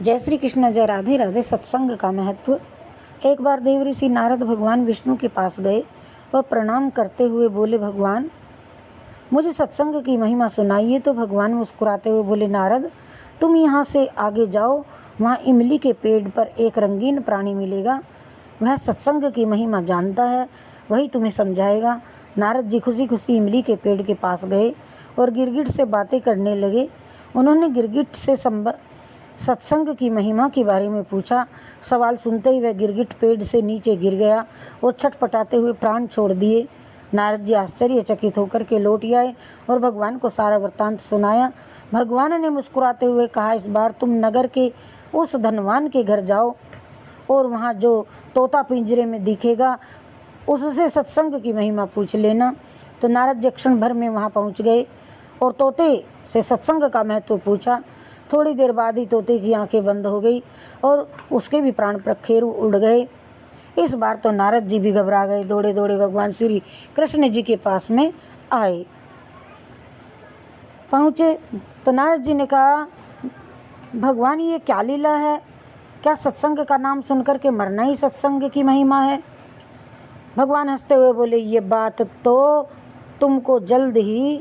जय श्री कृष्ण, जय राधे राधे। सत्संग का महत्व। एक बार देवऋषि नारद भगवान विष्णु के पास गए और प्रणाम करते हुए बोले, भगवान मुझे सत्संग की महिमा सुनाइए। तो भगवान मुस्कुराते हुए बोले, नारद तुम यहाँ से आगे जाओ, वहाँ इमली के पेड़ पर एक रंगीन प्राणी मिलेगा, वह सत्संग की महिमा जानता है, वही तुम्हें समझाएगा। नारद जी खुशी खुशी इमली के पेड़ के पास गए और गिरगिट से बातें करने लगे। उन्होंने गिरगिट से सत्संग की महिमा के बारे में पूछा। सवाल सुनते ही वह गिरगिट पेड़ से नीचे गिर गया और छटपटाते हुए प्राण छोड़ दिए। नारद जी आश्चर्यचकित होकर के लौट आए और भगवान को सारा वृत्तांत सुनाया। भगवान ने मुस्कुराते हुए कहा, इस बार तुम नगर के उस धनवान के घर जाओ और वहाँ जो तोता पिंजरे में दिखेगा उससे सत्संग की महिमा पूछ लेना। तो नारद जी क्षण भर में वहाँ पहुँच गए और तोते से सत्संग का महत्व पूछा। थोड़ी देर बाद ही तोते की आंखें बंद हो गई और उसके भी प्राण प्रखेरु उड़ गए। इस बार तो नारद जी भी घबरा गए। दौड़े दौड़े भगवान श्री कृष्ण जी के पास में आए। पहुँचे तो नारद जी ने कहा, भगवान ये क्या लीला है? क्या सत्संग का नाम सुनकर के मरना ही सत्संग की महिमा है? भगवान हंसते हुए बोले, ये बात तो तुमको जल्द ही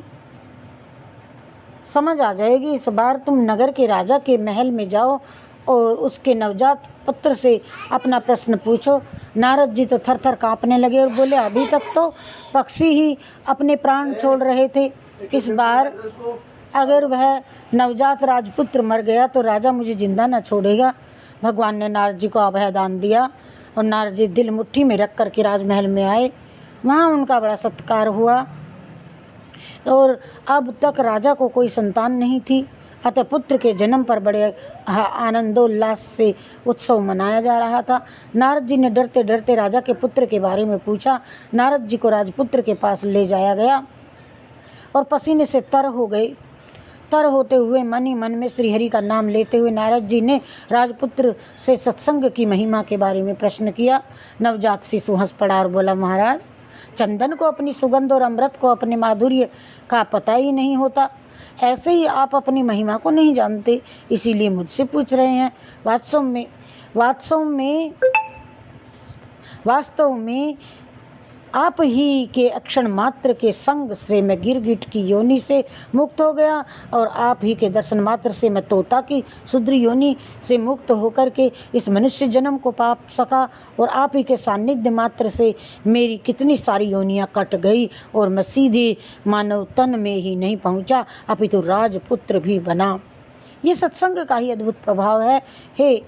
समझ आ जाएगी। इस बार तुम नगर के राजा के महल में जाओ और उसके नवजात पुत्र से अपना प्रश्न पूछो। नारद जी तो थर थर काँपने लगे और बोले, अभी तक तो पक्षी ही अपने प्राण छोड़ रहे थे, इस बार अगर वह नवजात राजपुत्र मर गया तो राजा मुझे जिंदा न छोड़ेगा। भगवान ने नारद जी को अभय दान दिया और नारद जी दिल मुट्ठी में रख कर के राजमहल में आए। वहाँ उनका बड़ा सत्कार हुआ और अब तक राजा को कोई संतान नहीं थी, अतः पुत्र के जन्म पर बड़े आनंदोल्लास से उत्सव मनाया जा रहा था। नारद जी ने डरते डरते राजा के पुत्र के बारे में पूछा। नारद जी को राजपुत्र के पास ले जाया गया और पसीने से तर हो गए। तर होते हुए मन ही मन में श्रीहरि का नाम लेते हुए नारद जी ने राजपुत्र से सत्संग की महिमा के बारे में प्रश्न किया। नवजात शिशु हंस पड़ा और बोला, महाराज चंदन को अपनी सुगंध और अमृत को अपने माधुर्य का पता ही नहीं होता, ऐसे ही आप अपनी महिमा को नहीं जानते, इसीलिए मुझसे पूछ रहे हैं। वास्तव में आप ही के अक्षण मात्र के संग से मैं गिरगिट की योनि से मुक्त हो गया और आप ही के दर्शन मात्र से मैं तोता की शुद्र योनि से मुक्त होकर के इस मनुष्य जन्म को पा सका और आप ही के सानिध्य मात्र से मेरी कितनी सारी योनियां कट गई और मैं सीधे मानव तन में ही नहीं पहुंचा अपितु राजपुत्र भी बना। ये सत्संग का ही अद्भुत प्रभाव है। हे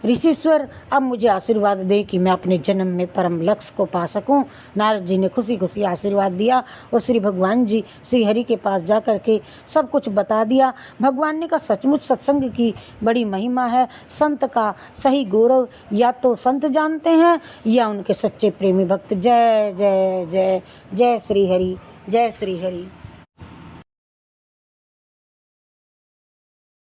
ऋषिश्वर, अब मुझे आशीर्वाद दे कि मैं अपने जन्म में परम लक्ष्य को पा सकूं। नारद जी ने खुशी खुशी आशीर्वाद दिया और श्री भगवान जी श्री हरि के पास जा कर के सब कुछ बता दिया। भगवान ने कहा, सचमुच सत्संग की बड़ी महिमा है। संत का सही गौरव या तो संत जानते हैं या उनके सच्चे प्रेमी भक्त। जय जय जय जय श्री हरि, जय श्री हरि।